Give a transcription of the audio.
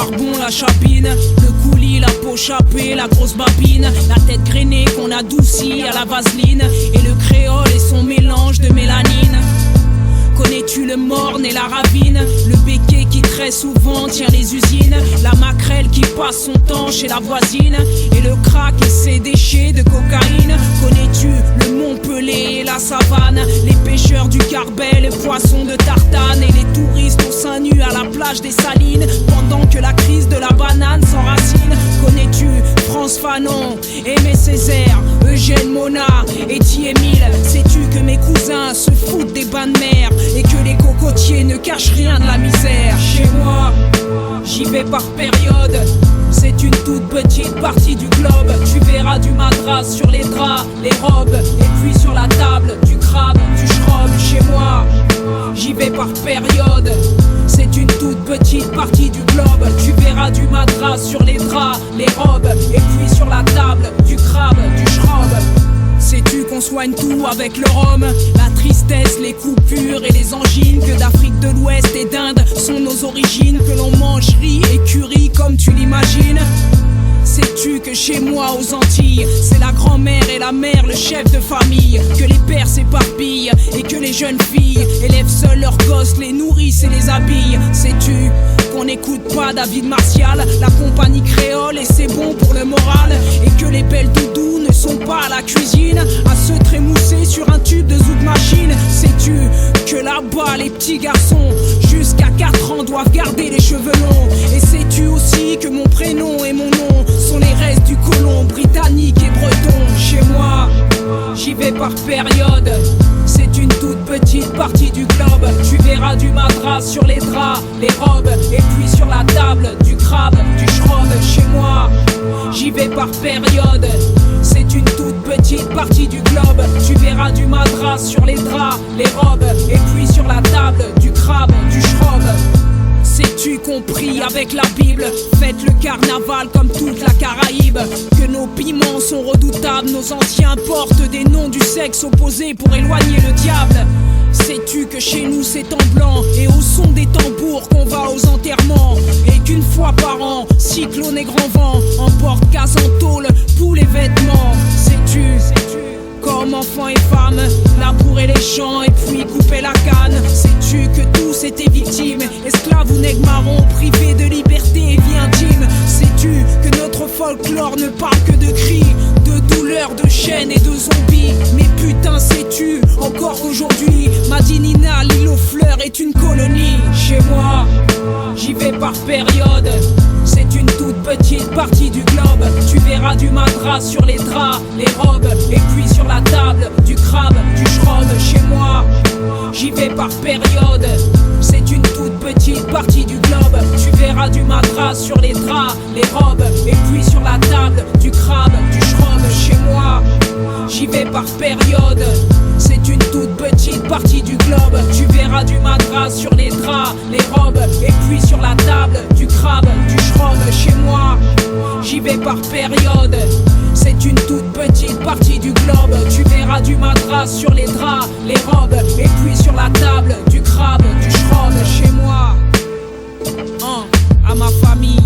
charbon, la chapine, le coulis, la peau chapée, la grosse babine, la tête grainée qu'on adoucit à la vaseline, et le créole et son mélange de mélanine. Connais-tu le morne et la ravine, le béquet qui très souvent tient les usines, la maquerelle qui passe son temps chez la voisine, et le crack et ses déchets de cocaïne. Connais-tu le Montpellier et la savane, les pêcheurs du Carbet, les poissons de Tartane, et les touristes au sein nu à la plage des Salines, pendant que la crise de la banane s'enracine. Connais-tu France Fanon, Aimé Césaire, Eugène Mona et Émile? Sais-tu que mes cousins se foutent des bains de mer et que les cocotiers ne cachent rien de la misère? Chez moi, j'y vais par période, c'est une toute petite partie du globe. Tu verras du madras sur les draps, les robes, et puis sur la table, du crabe, du schrob. Chez moi, j'y vais par période, c'est une toute petite partie du globe. Tu verras du madras sur les draps, les robes, et puis sur la table, du crabe, du schrob. Sais-tu qu'on soigne tout avec le rhum? La tristesse, les coupures et les angines, que d'Afrique de l'Ouest et d'Inde sont nos origines, que l'on mange riz et curry comme tu l'imagines. Sais-tu que chez moi aux Antilles, c'est la grand-mère et la mère le chef de famille, que les pères s'éparpillent et que les jeunes filles élèvent seuls leurs gosses, les nourrissent et les habillent? Sais-tu qu'on n'écoute pas David Martial, la compagnie créole, et c'est bon pour le moral, et que les belles doudous ne sont pas à la cuisine à se trémousser sur un tube de zouk machine? Sais-tu que là-bas les petits garçons jusqu'à 4 ans doivent garder les cheveux longs? Et sais-tu aussi que mon prénom et mon nom sont les restes du colon britannique et breton? Chez moi, j'y vais par période, c'est une toute petite partie du globe. Tu verras du madras sur les draps, les robes, et puis sur la table, du crabe, du schrob. Chez moi, j'y vais par période, c'est une toute petite partie du globe. Tu verras du madras sur les draps, les robes, et puis sur la table, du crabe, du schrob. Sais-tu qu'on prie avec la Bible, fête le carnaval comme toute la Caraïbe, que nos piments sont redoutables, nos anciens portent des noms du sexe opposé pour éloigner le diable? Sais-tu que chez nous c'est en blanc et au son des tambours qu'on va aux enterrements, et qu'une fois par an, cyclone et grand vent emportent casse en tôle pour les vêtements? Sais-tu comme enfants et femmes, labourer les champs et puis couper la canne? Sais-tu que tous étaient victimes, esclaves ou nègres marrons, privés de liberté et vie intime? Sais-tu que notre folklore ne parle que de cris, de douleurs, de chaînes et de zombies? Mais putain, sais-tu encore aujourd'hui, Madinina, l'île aux fleurs est une colonie? Chez moi, j'y vais par période, c'est une toute petite partie du globe. Tu verras du madras sur les draps, les robes, et puis sur la table, du crabe, du schrob. Chez moi, j'y vais par période, c'est une toute petite partie du globe. Tu verras du madras sur les draps, les robes, et puis sur la table, du crabe, du schrob. Chez moi, j'y vais par période, c'est une toute petite partie du globe. Tu verras du madras sur les draps, les robes, et puis sur la table, du crabe, du schrob. Chez moi, j'y vais par période, c'est une toute petite partie du globe. Tu verras du madras sur les draps, les robes, et puis sur la table, du crabe, du schrob. Chez moi, à ma famille.